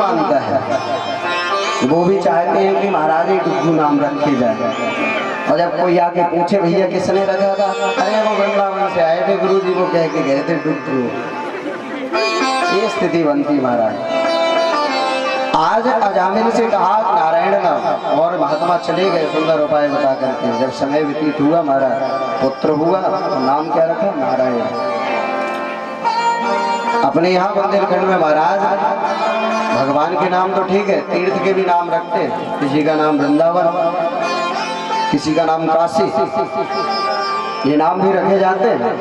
मानता है, वो भी चाहते हैं कि महाराज ही डुग्गू नाम रखे जाए। और जब कोई आके पूछे भैया किसने रखा था, अरे वो वृंदावन से आए थे गुरु जी, वो कह के गए थे डुग्गू। ये स्थिति बनती महाराज। आज अजामिल से कहा नारायण नाम, और महात्मा चले गए सुंदर उपाय बता करके। जब समय व्यतीत हुआ, महाराज पुत्र हुआ, तो नाम क्या रखा? नारायण। अपने यहाँ बुंदेलखंड में महाराज भगवान के नाम तो ठीक है, तीर्थ के भी नाम रखते। किसी का नाम वृंदावन, किसी का नाम काशी, ये नाम भी रखे जाते हैं,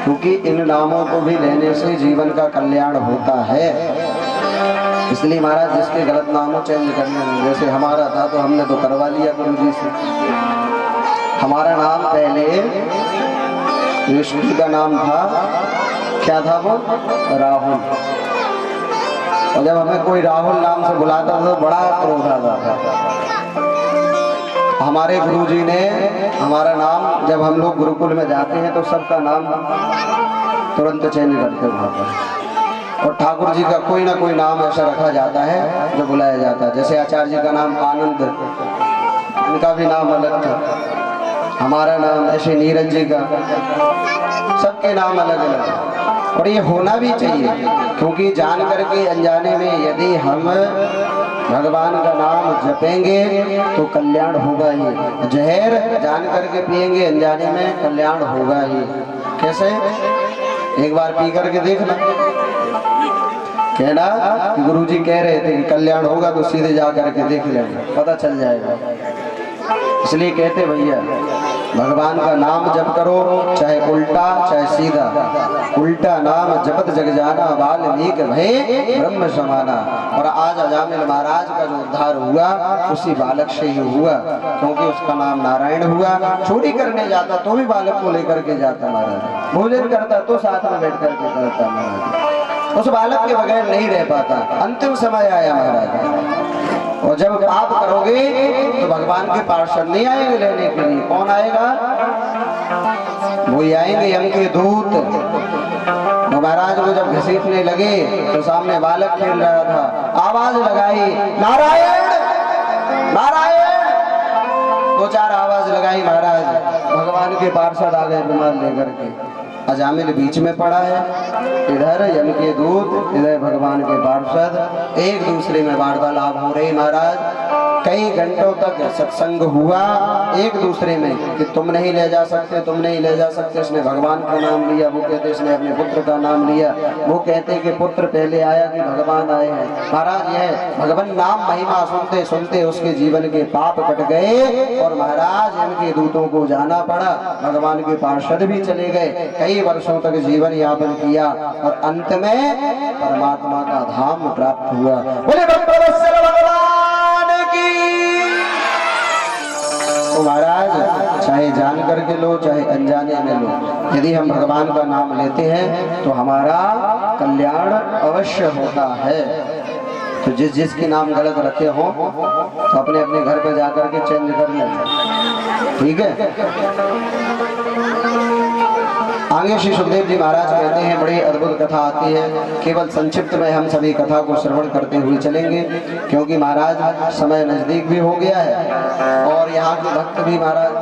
क्योंकि इन नामों को भी लेने से जीवन का कल्याण होता है। इसलिए महाराज जिसके गलत नामों चेंज करने, जैसे हमारा था तो हमने तो करवा लिया गुरु जी से। हमारा नाम पहले विष्णु का नाम था, क्या था वो? राहुल। और जब हमें कोई राहुल नाम से बुलाता था तो बड़ा क्रोध आता था। हमारे गुरुजी ने हमारा नाम, जब हम लोग गुरुकुल में जाते हैं तो सबका नाम तुरंत चेंज करते वहाँ पर। और ठाकुर जी का कोई ना कोई नाम ऐसा रखा जाता है जो बुलाया जाता है। जैसे आचार्य जी का नाम आनंद, इनका भी नाम अलग था। हमारा नाम ऐसे नीरज जी का, सबके नाम अलग अलग। और ये होना भी चाहिए, क्योंकि जान करके अनजाने में यदि हम भगवान का नाम जपेंगे तो कल्याण होगा ही। जहर जान करके पिएंगे अनजाने में, कल्याण होगा ही। कैसे? एक बार पी करके देखना, कहना गुरुजी कह रहे थे कि कल्याण होगा, तो सीधे जा करके देख लेना, पता चल जाएगा। इसलिए कहते भैया भगवान का नाम जप करो, चाहे उल्टा चाहे सीधा। उल्टा नाम जपत जग जाना, वाल्मीकि भय ब्रह्म समाना। और आज अजामिल महाराज का जो उद्धार हुआ उसी बालक से ही हुआ, क्योंकि उसका नाम नारायण हुआ। चोरी करने जाता तो भी बालक को लेकर के जाता महाराज, भोजन करता तो साथ में बैठ करके करता महाराज। उस बालक के बगैर नहीं रह पाता। अंतिम समय आया महाराज, और जब पाप करोगे तो भगवान के पार्षद नहीं आएंगे लेने के लिए। कौन आएगा? वही आएंगे यम के दूत। तो महाराज वो जब घसीटने लगे तो सामने बालक खेल रहा था, आवाज लगाई नारायण नारायण, दो चार आवाज लगाई महाराज। भगवान के पार्षद आ गए रुमाल लेकर के। अजामिल बीच में पड़ा है, इधर यम के दूत, इधर भगवान के पार्षद, एक दूसरे में वार्तालाप हो रही महाराज। कई घंटों तक सत्संग हुआ एक दूसरे में कि तुम नहीं ले जा सकते, तुम नहीं ले जा सकते। इसने भगवान का नाम लिया, वो कहते इसने अपने पुत्र का नाम लिया। वो कहते कि पुत्र पहले आया कि भगवान आए हैं। महाराज यह भगवान नाम महिमा सुनते सुनते उसके जीवन के पाप कट गए, और महाराज इनके दूतों को जाना पड़ा। भगवान के पार्षद भी चले गए, कई वर्षों तक जीवन यापन किया, और अंत में परमात्मा का धाम प्राप्त हुआ। बोले तो महाराज चाहे जान करके लो चाहे अनजाने में लो, यदि हम भगवान का नाम लेते हैं तो हमारा कल्याण अवश्य होता है। तो जिस जिसके नाम गलत रखे हो तो अपने अपने घर पे जाकर के चेंज कर लें, ठीक है। आगे श्री सुखदेव जी महाराज कहते हैं, बड़ी अद्भुत कथा आती है। केवल संक्षिप्त में हम सभी कथा को श्रवण करते हुए चलेंगे, क्योंकि महाराज समय नजदीक भी हो गया है, और यहाँ के भक्त भी महाराज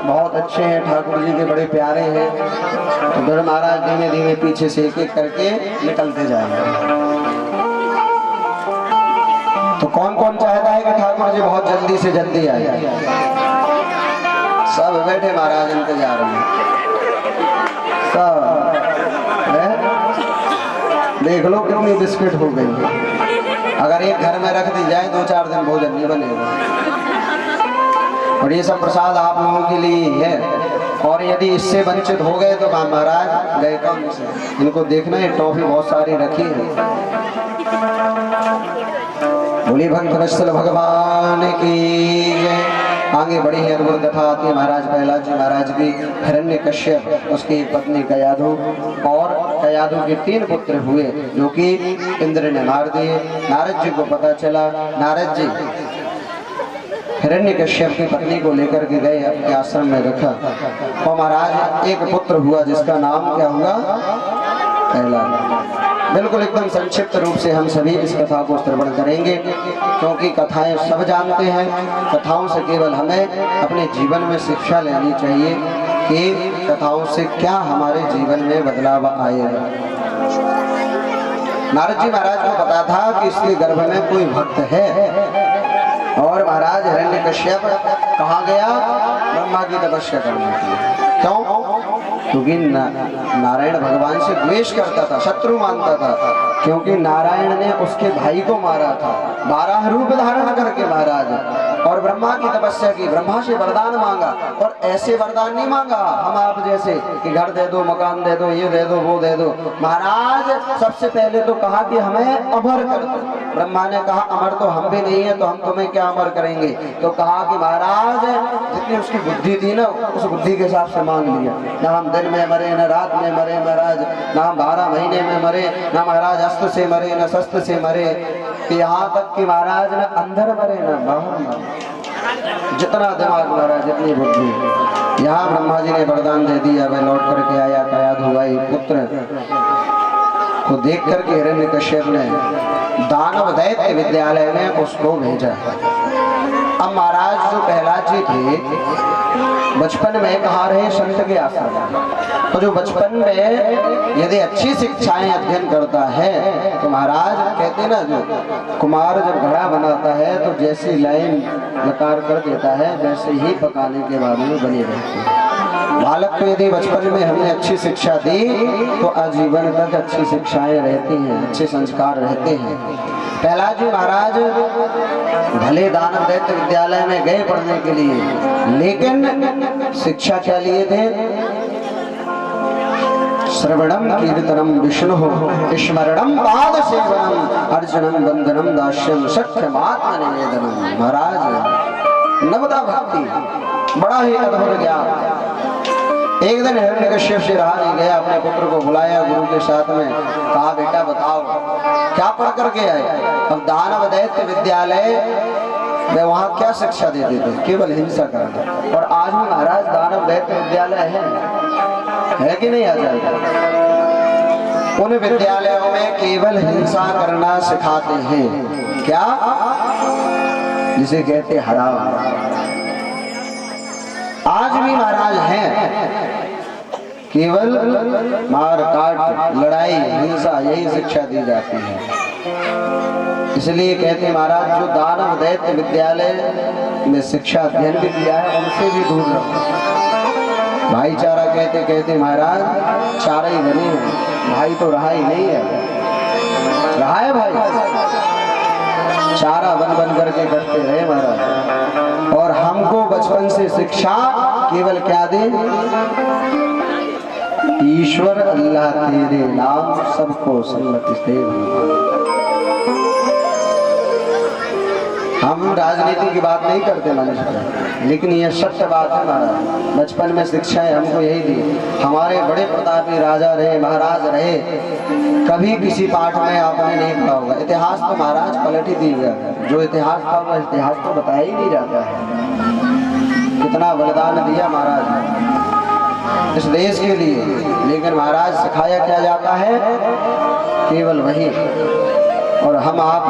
बहुत अच्छे हैं, ठाकुर जी के बड़े प्यारे हैं। तो फिर महाराज धीमे धीमे पीछे से एक एक करके निकलते जाएंगे। तो कौन कौन चाहता है कि ठाकुर जी बहुत जल्दी से जल्दी आए? सब बैठे महाराज इंतजार में। देख लो कितनी बिस्किट हो गई। अगर एक घर में रख दी जाए 2-4 दिन भोजन नहीं बनेगा। और ये सब प्रसाद आप लोगों के लिए ही है, और यदि इससे वंचित हो गए तो महाराज गए कौन से? इनको देखना है, टॉफी बहुत सारी रखी है। बोली भक्त वत्सल भगवान की। आगे बड़ी ही अद्भुत कथा आती है। महाराज प्रहलाद जी महाराज की हिरण्यकश्यप, उसकी पत्नी कयाधु, और कयाधु के 3 पुत्र हुए जो कि इंद्र ने मार दिए। नारद जी को पता चला, नारद जी हिरण्यकश्यप की पत्नी को लेकर के गए, अपने आश्रम में रखा, और महाराज एक पुत्र हुआ जिसका नाम क्या हुआ? प्रहलाद। बिल्कुल एकदम संक्षिप्त रूप से हम सभी इस कथा को श्रवण करेंगे, क्योंकि कथाएं सब जानते हैं। कथाओं से केवल हमें अपने जीवन में शिक्षा लेनी चाहिए कि कथाओं से क्या हमारे जीवन में बदलाव आएगा। नारद जी महाराज को पता था कि इसके गर्भ में कोई भक्त है, और महाराज हिरण्यकश्यप कहाँ गया? ब्रह्मा की तपस्या करने के लिए। क्यों? क्योंकि नारायण भगवान से द्वेष करता था, शत्रु मानता था, क्योंकि नारायण ने उसके भाई को मारा था 12 रूप धारण करके महाराज, और ब्रह्मा की तपस्या की, ब्रह्मा से वरदान मांगा, और ऐसे वरदान नहीं मांगा हम आप जैसे कि घर दे दो, मकान दे दो, ये दे दो, वो दे दो। महाराज सबसे पहले तो कहा कि हमें अमर कर दो। ब्रह्मा ने कहा अमर तो हम भी नहीं है, तो हम तुम्हें क्या अमर करेंगे? तो कहा कि महाराज जितनी उसकी बुद्धि थी ना, उस बुद्धि के हिसाब से मांग लिया। ना हम दिन में मरे, न रात में मरे महाराज, ना हम 12 महीने में मरे, ना महाराज अस्त्र से मरे, न शस्त्र से मरे, कि यहाँ तक कि महाराज न अंदर मरे न बाहर मरे। जितना दिमाग महाराज, जितनी बुद्धि। यहाँ ब्रह्मा जी ने वरदान दे दिया। वह लौट करके आया, कयाधुआई पुत्र को देख करके हिरण्यकश्यप ने दानव दैत्य विद्यालय में उसको भेजा। अब महाराज जो प्रहलाद जी थे बचपन में कहाँ रहे? संत के आश्रम। तो जो बचपन में यदि अच्छी शिक्षाएं अध्ययन करता है तो महाराज कहते ना, जो कुमार जब घड़ा बनाता है तो जैसी लाइन लकार कर देता है वैसे ही पकाने के बाद में बनी रहती है। बालक को यदि बचपन में हमने अच्छी शिक्षा दी तो आजीवन तक अच्छी शिक्षाएं रहती हैं, अच्छे संस्कार रहते हैं। प्रहलाद जी महाराज भले दानव दैत्य विद्यालय में गए पढ़ने के लिए, लेकिन शिक्षा क्या लिए थे? श्रवणम कीर्तनम विष्णु स्मरणम पाद सेवनम अर्चनम बंदनम दास्यम सख्यमात्म निवेदनम। महाराज नवदा भक्ति, बड़ा ही अद्भुत ज्ञान। एक दिन हिरण्यकश्यप से रहा नहीं गया, अपने पुत्र को बुलाया गुरु के साथ में, कहा बेटा बताओ क्या पढ़ करके आए? अब दानव दैत्य विद्यालय में वहाँ क्या शिक्षा देते थे? केवल हिंसा करना। और आज भी महाराज दानव दैत्य विद्यालय है कि नहीं? आ जाएगा। उन विद्यालयों में केवल हिंसा करना सिखाते हैं। क्या? जिसे कहते हराम। आज भी महाराज हैं, केवल मार काट, लड़ाई, हिंसा, यही शिक्षा दी जाती है। इसलिए कहते महाराज जो दानव दैत्य विद्यालय में शिक्षा अध्ययन भी दिया है उनसे भी दूर रहो। भाईचारा कहते कहते महाराज चारा ही बने हैं, भाई तो रहा ही नहीं है। रहा है भाई, चारा बन बन करके करते रहे महाराज। और हमको बचपन से शिक्षा केवल क्या दे? ईश्वर अल्लाह तेरे नाम सबको सन्मति से। हम राजनीति की बात नहीं करते मंच पर, लेकिन यह सत्य बात है महाराज। बचपन में शिक्षाएं हमको यही दी। हमारे बड़े प्रतापी राजा रहे, महाराज रहे, कभी किसी पाठ में आपने नहीं पढ़ा होगा। इतिहास तो महाराज पलट ही दी गया, जो इतिहास था वह इतिहास तो बताया ही नहीं जाता है। कितना बलिदान दिया महाराज ने इस देश के लिए, लेकिन महाराज सिखाया क्या जाता है? केवल वही। और हम आप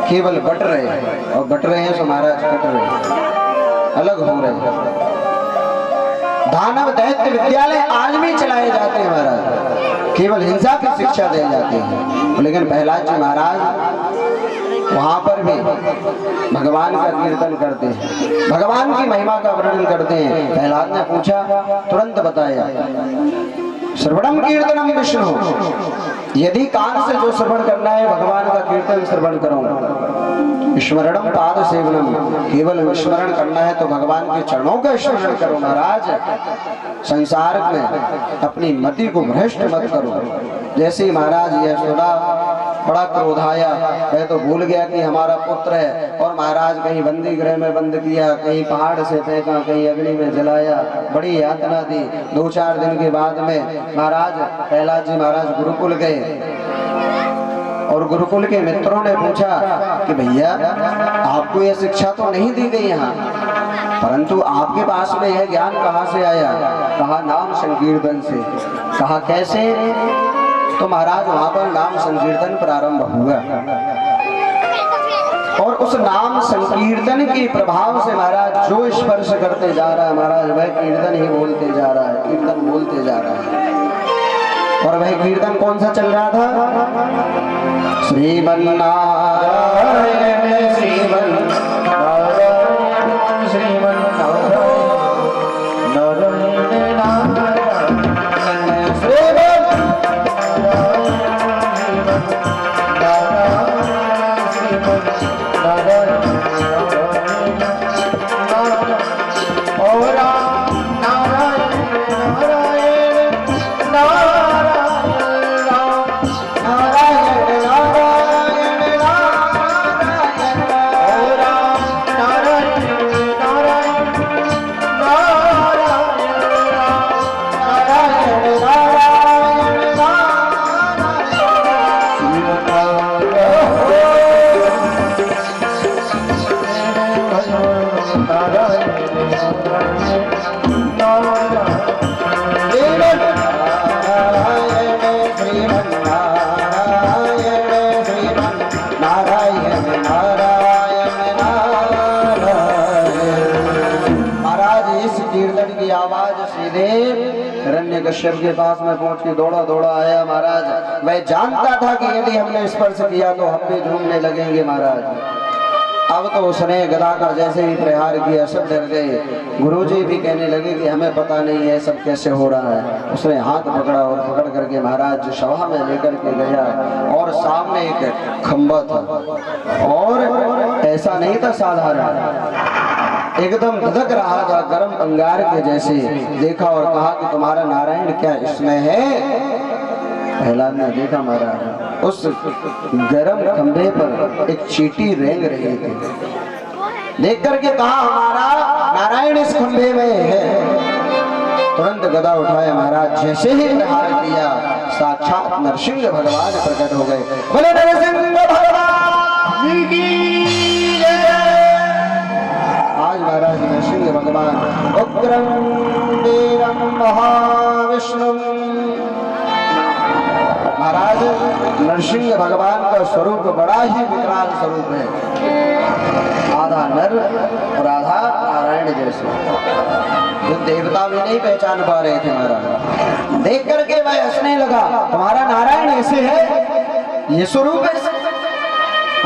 केवल बट रहे हैं, और बट रहे हैं तो महाराज कट रहे हैं, अलग हो रहे हैं। दानव दैत्य विद्यालय आज भी चलाए जाते हैं महाराज, केवल हिंसा की शिक्षा दी जाती है। लेकिन प्रहलाद जी महाराज वहां पर भी भगवान का कीर्तन करते हैं, भगवान की महिमा का वर्णन करते हैं। प्रहलाद ने पूछा, तुरंत बताया, श्रवणम कीर्तनम विष्णु। यदि कान से जो श्रवण करना है भगवान का कीर्तन श्रवण करो। स्मरणम पाद सेवनम, केवल स्मरण करना है तो भगवान के चरणों का स्मरण करो। महाराज संसार में अपनी मति को भ्रष्ट मत करो। जैसे ही महाराज यह सुना, बड़ा क्रोध आया। वह तो भूल गया कि हमारा पुत्र है, और महाराज कहीं बंदी गृह में बंद किया, कहीं पहाड़ से फेंका, कहीं अग्नि में जलाया, बड़ी यातना दी। 2-4 दिन के बाद में महाराज प्रहलाद जी महाराज गुरुकुल गए, और गुरुकुल के मित्रों ने पूछा कि भैया आपको यह शिक्षा तो नहीं दी गई यहाँ, परंतु आपके पास में यह ज्ञान कहाँ से आया? कहा नाम संकीर्तन से। कहा कैसे? तो महाराज वहां पर नाम संकीर्तन प्रारंभ हुआ और उस नाम संकीर्तन के प्रभाव से महाराज जो स्पर्श करते जा रहा है महाराज वह कीर्तन ही बोलते जा रहा है, कीर्तन बोलते जा रहा है। और वह कीर्तन कौन सा चल रहा था? श्रीमन्नारायण श्रीमन्नारायण श्रीमन्नारायण कश्यप के पास में पहुंच के दौड़ा दौड़ा आया महाराज। वह जानता था कि यदि हमने स्पर्श किया तो हम भी झूमने लगेंगे महाराज। अब तो उसने गदा का जैसे ही प्रहार किया सब डर गए। गुरुजी भी कहने लगे कि हमें पता नहीं है सब कैसे हो रहा है। उसने हाथ पकड़ा और पकड़ करके महाराज सभा में लेकर के गया और सामने एक खंबा था और ऐसा नहीं था साधारण, एकदम धधक रहा था गर्म अंगार के जैसे। देखा और कहा कि तुम्हारा नारायण क्या इसमें है? प्रहलाद ने देखा महाराज उस गर्म खंभे पर एक चींटी रेंग रही थी। देख करके कहा हमारा नारायण इस खंभे में है। तुरंत गदा उठाया महाराज, जैसे ही प्रहार किया साक्षात नरसिंह भगवान प्रकट हो गए। बोले नरसिंह भगवान की जय। आज महाराज नरसिंह भगवान उग्रं वीरं महाविष्णु। महाराज नरसिंह भगवान का स्वरूप बड़ा ही विकराल स्वरूप है, आधा नर और आधा नारायण जैसे। जो देवता भी नहीं पहचान पा रहे थे महाराज। देख करके वह हंसने लगा, तुम्हारा नारायण ऐसे है, ये स्वरूप है।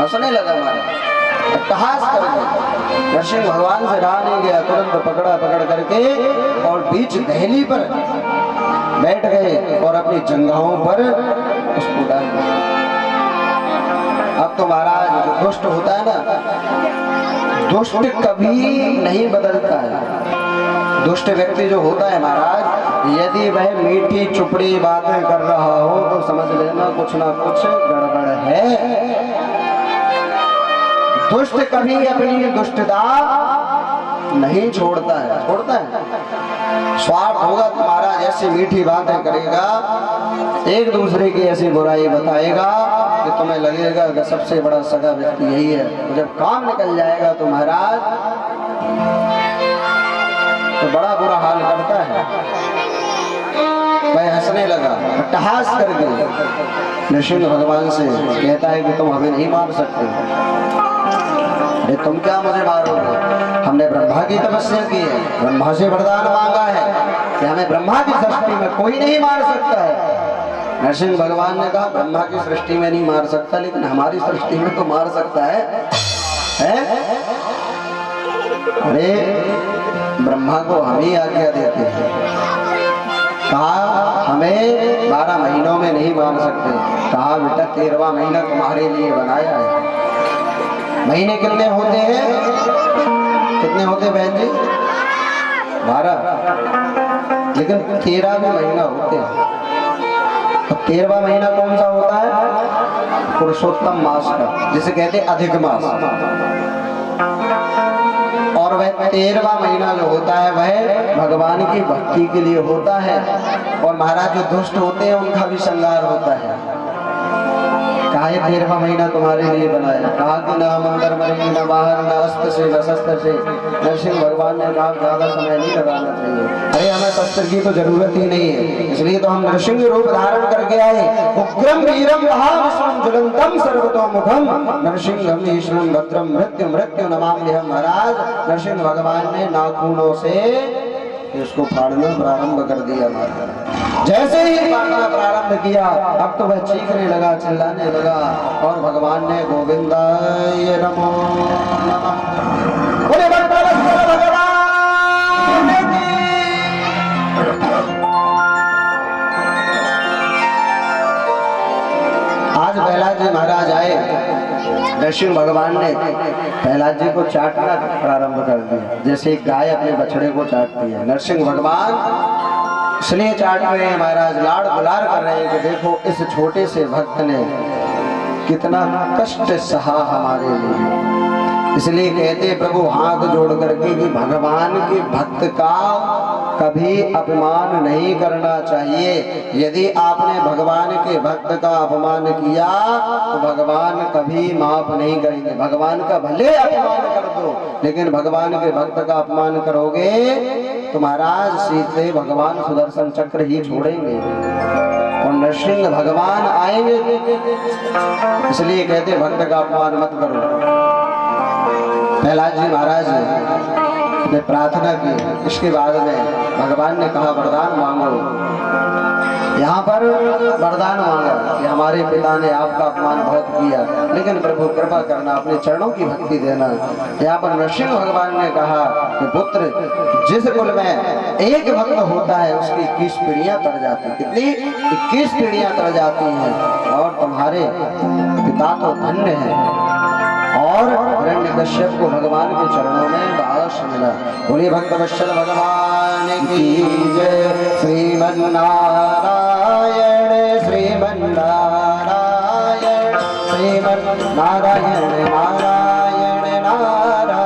हंसने लगा महाराज, अट्टहास करके। नरसिंह भगवान से रहा नहीं गया, तुरंत पकड़ करके और बीच दहली पर बैठ गए और अपनी जंघाओं पर उसको डाल दिया। अब तो महाराज जो दुष्ट होता है ना, दुष्ट कभी नहीं बदलता है। दुष्ट व्यक्ति जो होता है महाराज, यदि वह मीठी चुपड़ी बातें कर रहा हो तो समझ लेना कुछ ना कुछ गड़बड़ है। दुष्ट कभी अपनी दुष्टता नहीं छोड़ता है, छोड़ता है। स्वार्थ होगा तुम्हारा, जैसी मीठी बातें करेगा, एक दूसरे की ऐसी बुराई बताएगा कि तुम्हें लगेगा कि सबसे बड़ा सगा व्यक्ति यही है। तो जब काम निकल जाएगा तो महाराज तो बड़ा बुरा हाल करता है। वह हंसने लगा, अट्टहास करके नरसिंह भगवान से कहता है कि तुम हमें नहीं मार सकते। अरे तुम क्या मुझे मारोगे? हमने ब्रह्मा की तपस्या की है, ब्रह्मा से वरदान मांगा है कि हमें ब्रह्मा की सृष्टि में कोई नहीं मार सकता है। नरसिंह भगवान ने कहा ब्रह्मा की सृष्टि में नहीं मार सकता, लेकिन हमारी सृष्टि में तो मार सकता है, है? अरे ब्रह्मा को हम ही आज्ञा देते हैं। कहा हमें 12 महीनों में नहीं मार सकते। कहा बेटा 13वां महीना तुम्हारे लिए बनाया है। महीने कितने होते हैं? कितने होते बहन जी? 12, लेकिन 13वां महीना होते हैं। तो 13वां महीना कौन सा होता है? पुरुषोत्तम मास का, जिसे कहते हैं अधिक मास। और वह 13वां महीना जो होता है वह भगवान की भक्ति के लिए होता है। और महाराज जो दुष्ट होते हैं उनका भी श्रृंगार होता है। कहा आए 13वां महीना तुम्हारे लिए बनाया। कहा कि ना हम अंदर मरेंगे, ना बाहर, ना अस्त्र से न शस्त्र से। नरसिंह भगवान ने कहा ज्यादा समय नहीं लगाना चाहिए। अरे हमें शस्त्र की तो जरूरत ही नहीं है, इसलिए तो हम नरसिंह रूप धारण करके आए। उग्रम वीरम महाविष्णुम ज्वलंतम सर्वतोमुखम नरसिंहम ईश्वरम भद्रम मृत्यु मृत्यु नमाम्यहम्। महाराज नरसिंह भगवान ने नाखूनों से उसको फाड़ना प्रारंभ कर दिया। जैसे ही फाड़ना प्रारंभ किया, अब तो वह चीखने लगा, चिल्लाने लगा, और भगवान ने गोविंदाय नमो नमः बोले भगवान की। आज प्रहलाद जी महाराज आए, नरसिंह भगवान ने प्रहलाद जी को चाटना प्रारंभ कर दिया, जैसे एक गाय अपने बछड़े को चाटती है। नरसिंह भगवान इसलिए चाट रहे हैं महाराज, लाड़ गुलार कर रहे हैं कि देखो इस छोटे से भक्त ने कितना कष्ट सहा हमारे लिए। इसलिए कहते प्रभु हाथ जोड़ करके कि भगवान के भक्त का कभी अपमान नहीं करना चाहिए। यदि आपने भगवान के भक्त का अपमान किया तो भगवान कभी माफ नहीं करेंगे। भगवान का भले अपमान कर दो, लेकिन भगवान के भक्त का अपमान करोगे तो महाराज सीधे भगवान सुदर्शन चक्र ही छोड़ेंगे और नरसिंह भगवान आएंगे। इसलिए कहते भक्त का अपमान मत करो। प्रहलाद जी महाराज ने प्रार्थना की, इसके बाद में भगवान ने कहा वरदान मांगो। यहाँ पर वरदान मांगा कि हमारे पिता ने आपका अपमान बहुत किया, लेकिन प्रभु कृपा करना, अपने चरणों की भक्ति देना। यहाँ पर नरसिंह भगवान ने कहा कि पुत्र जिस कुल में एक भक्त होता है उसकी 21 पीढ़ियां तर जाती। कितनी? 21 पीढ़ियां तर जाती हैं। और तुम्हारे पिता तो धन्य है। और हिरण्यकश्यप को भगवान के चरणों में वास मिला। बोलिए भक्त वत्सल भगवान की जय। श्रीमन्नारायण श्रीमन्नारायण श्रीमन्नारायण नारायण नारायण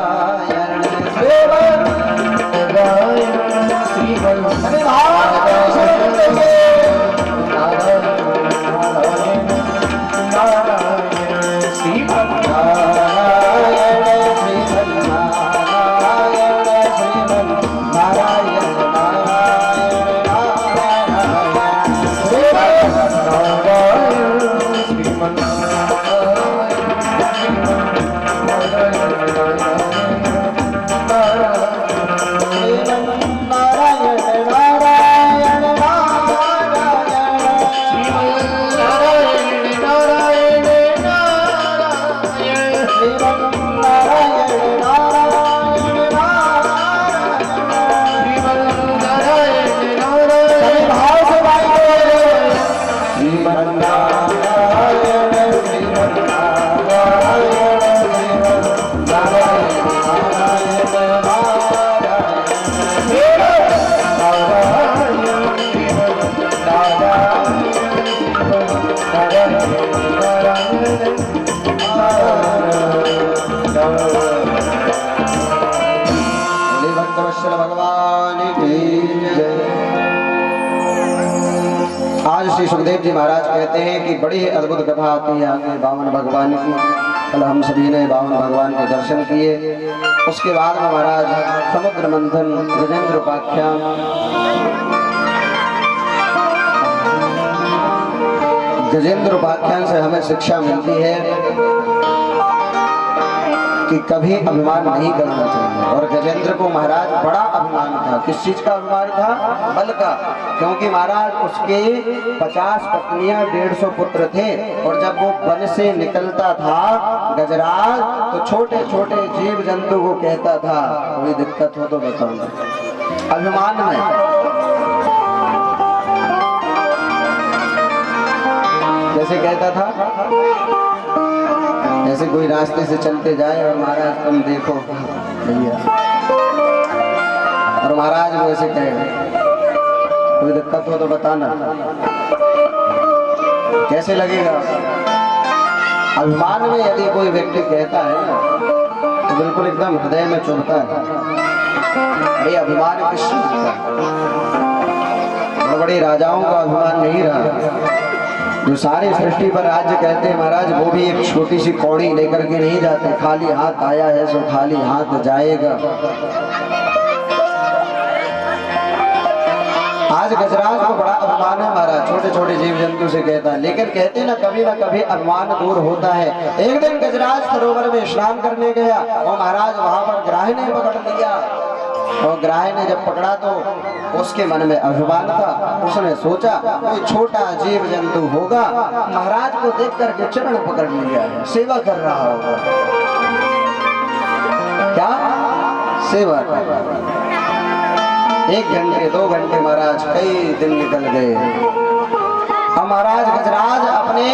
श्री सुखदेव जी महाराज कहते हैं कि बड़ी अद्भुत कथा आती है आगे बावन भगवान की। कल हम सभी ने बावन भगवान के दर्शन किए। उसके बाद में महाराज समुद्र मंथन गजेंद्र उपाख्यान, गजेंद्र उपाख्यान से हमें शिक्षा मिलती है कि कभी अभिमान नहीं करना चाहिए। और गजेंद्र को महाराज बड़ा अभिमान था। किस चीज का अभिमान था? बल का। क्योंकि महाराज उसके 50 पत्नियां 150 पुत्र थे। और जब वो वन से निकलता था गजराज, तो छोटे छोटे जीव जंतु को कहता था कोई दिक्कत हो तो बताओ। अभिमान में जैसे कहता था, जैसे कोई रास्ते से चलते जाए और महाराज तुम देखो भैया, और महाराज वो ऐसे कहे कोई दिक्कत हो तो बताना, कैसे लगेगा? अभिमान में यदि कोई व्यक्ति कहता है ना तो बिल्कुल एकदम हृदय में चुभता है। ये अभिमान किस चीज का? बड़े राजाओं का अभिमान नहीं रहा। जो सारी सृष्टि पर राज्य कहते हैं महाराज, वो भी एक छोटी सी कौड़ी लेकर के नहीं जाते। खाली हाथ आया है सो खाली हाथ जाएगा। आज गजराज को बड़ा अभिमान है महाराज, छोटे छोटे जीव जंतु से कहता है, लेकिन कहते ना कभी अभिमान दूर होता है। एक दिन गजराज सरोवर में स्नान करने गया और महाराज वहां पर ग्राही ने पकड़ लिया। और ग्राही ने जब पकड़ा तो उसके मन में अभिमान था। उसने सोचा कोई छोटा जीव जंतु होगा, महाराज को देख करके चरण पकड़ लिया है, सेवा कर रहा होगा। क्या सेवा कर रहा है? 1 घंटे 2 घंटे महाराज कई दिन निकल गए। अब महाराज गजराज अपने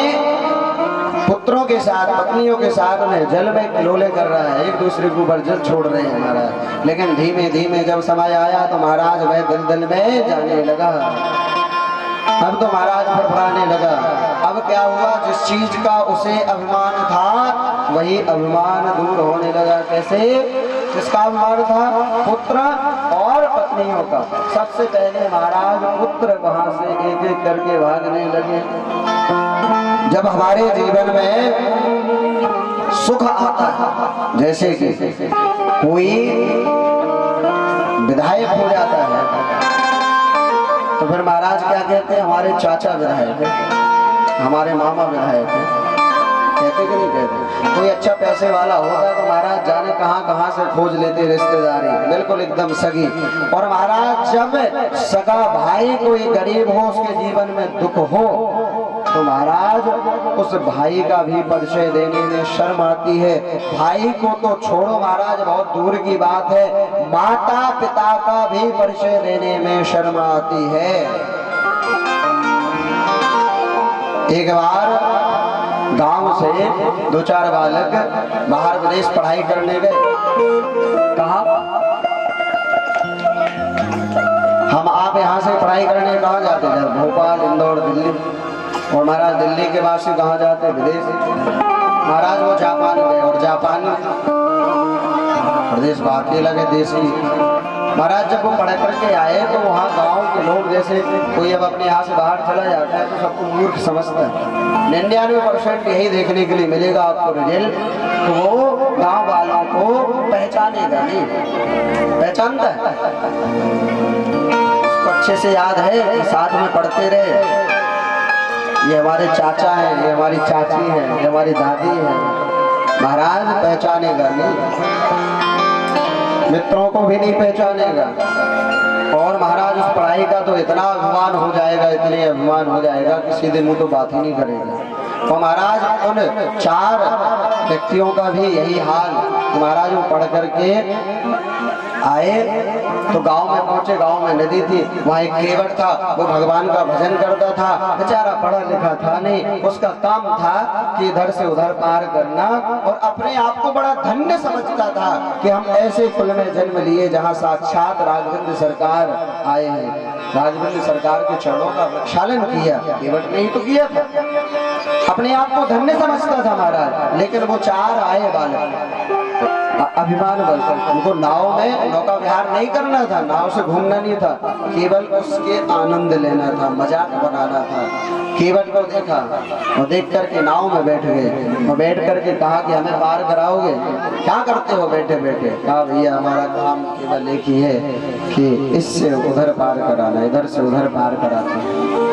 पुत्रों के साथ पत्नियों के साथ में जल में किलोले कर रहा है, एक दूसरे के ऊपर जल छोड़ रहे हैं महाराज। लेकिन धीमे धीमे जब समय आया तो महाराज वह दलदल में जाने लगा। अब तो महाराज फड़फड़ाने लगा। अब क्या हुआ, जिस चीज का उसे अभिमान था वही अभिमान दूर होने लगा। कैसे? जिसका अभिमान था पुत्र और पत्नियों का। सबसे पहले महाराज पुत्र वहां से एक एक करके भागने लगे। जब हमारे जीवन में सुख आता है, जैसे कि कोई विधायक हो जाता है, तो फिर महाराज क्या कहते हैं, हमारे चाचा विधायक है, हमारे मामा विधायक है, कहते कि नहीं कहते? कोई अच्छा पैसे वाला होगा तो महाराज जाने कहां कहां से खोज लेते रिश्तेदारी, बिल्कुल एकदम सगी। और महाराज जब सगा भाई कोई गरीब हो, उसके जीवन में दुख हो, तो महाराज उस भाई का भी परिचय देने में शर्म आती है। भाई को तो छोड़ो महाराज, बहुत दूर की बात है, माता पिता का भी परिचय देने में शर्म आती है। एक बार गांव से 2-4 बालक बाहर विदेश पढ़ाई करने गए। कहा? हम आप यहाँ से पढ़ाई करने कहाँ जाते हैं? भोपाल, इंदौर, दिल्ली। और महाराज दिल्ली के बाद से कहाँ जाते? विदेश। महाराज वो जापान गए और जापान प्रदेश बाकी लगे देश की। महाराज जब वो पढ़ करके आए तो वहाँ गांव के लोग, जैसे कोई अब अपने यहाँ से बाहर चला जाता है तो सबको मूर्ख समझता है। 99% यही देखने के लिए मिलेगा आपको रिजल्ट, तो वो गांव वालों को पहचानेगा नहीं, पहचानता है। उसको अच्छे से याद है कि साथ में पढ़ते रहे, ये हमारे चाचा हैं, ये हमारी चाची हैं, ये हमारी दादी है। महाराज पहचानेगा नहीं, मित्रों को भी नहीं पहचानेगा। और महाराज उस पढ़ाई का तो इतना अभिमान हो जाएगा, इतने अभिमान हो जाएगा कि सीधे मुंह तो बात ही नहीं करेगा। तो महाराज उन 4 व्यक्तियों का भी यही हाल। महाराज वो पढ़ करके आए तो गांव में पहुंचे। गांव में नदी थी, वहाँ एक केवट था, वो भगवान का भजन करता था। बेचारा पढ़ा लिखा था नहीं, उसका काम था कि इधर से उधर पार करना, और अपने आप को बड़ा धन्य समझता था कि हम ऐसे कुल में जन्म लिए जहाँ साक्षात राघवेंद्र सरकार आए हैं। राघवेंद्र सरकार के चरणों का प्रक्षालन किया, केवट ने ही तो किया था। अपने आप को धन्य समझता था महाराज। लेकिन वो 4 आए बालक अभिमान बल, उनको नाव में नौका विहार नहीं करना था, नाव से घूमना नहीं था, केवल उसके आनंद लेना था, मजाक बनाना था। केवट को देखा और देख करके नाव में बैठ गए और बैठ करके कहा कि हमें पार कराओगे? क्या करते हो बैठे बैठे? कहा भैया हमारा काम केवल एक ही है कि इससे उधर पार कराना, इधर से उधर पार कराते हैं।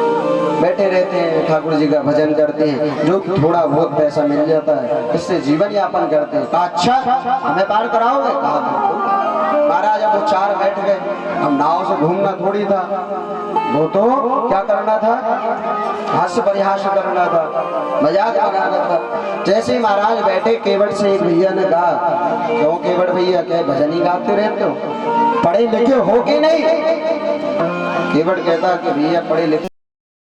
बैठे रहते हैं, ठाकुर जी का भजन करते हैं, जो थोड़ा बहुत पैसा मिल जाता है इससे जीवन यापन करते हैं। कहा अच्छा हमें पार कराओगे? कहा महाराज। अब वो 4 बैठ गए। हम नाव से घूमना थोड़ी था, वो तो क्या करना था, हास्य परिहास करना था, मजाक बनाना था। जैसे ही महाराज बैठे, केवट से एक भैया ने कहा, क्यों केवट भैया, क्या भजन ही गाते रहते हो? पढ़े लिखे हो कि नहीं? केवट कहता कि भैया पढ़े लिखे